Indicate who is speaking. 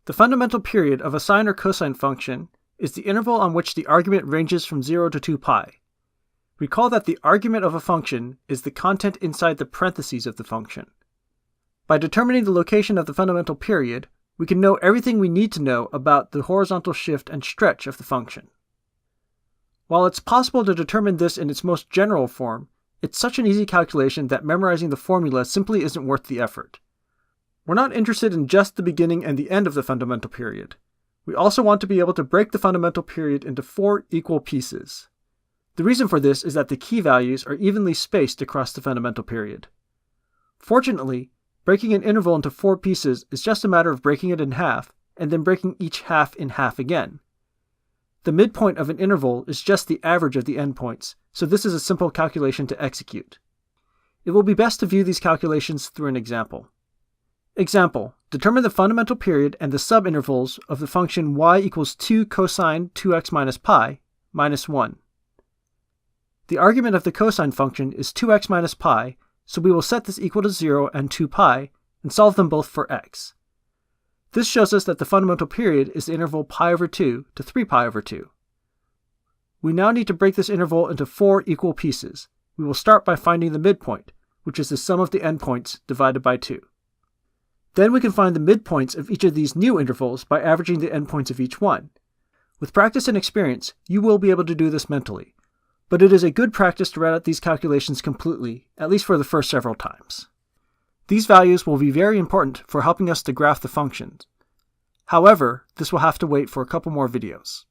Speaker 1: The fundamental period of a sine or cosine function is the interval on which the argument ranges from 0 to 2 pi. Recall that the argument of a function is the content inside the parentheses of the function. By determining the location of the fundamental period, we can know everything we need to know about the horizontal shift and stretch of the function. While it's possible to determine this in its most general form, it's such an easy calculation that memorizing the formula simply isn't worth the effort. We're not interested in just the beginning and the end of the fundamental period. We also want to be able to break the fundamental period into 4 equal pieces. The reason for this is that the key values are evenly spaced across the fundamental period. Fortunately, breaking an interval into 4 pieces is just a matter of breaking it in half, and then breaking each half in half again. The midpoint of an interval is just the average of the endpoints, so this is a simple calculation to execute. It will be best to view these calculations through an example. Example: determine the fundamental period and the subintervals of the function y equals 2 cosine 2x minus pi minus 1. The argument of the cosine function is 2x minus pi, so we will set this equal to 0 and 2 pi, and solve them both for x. This shows us that the fundamental period is the interval pi over 2 to 3 pi over 2. We now need to break this interval into 4 equal pieces. We will start by finding the midpoint, which is the sum of the endpoints divided by 2. Then we can find the midpoints of each of these new intervals by averaging the endpoints of each one. With practice and experience, you will be able to do this mentally, but it is a good practice to write out these calculations completely, at least for the first several times. These values will be very important for helping us to graph the functions. However, this will have to wait for a couple more videos.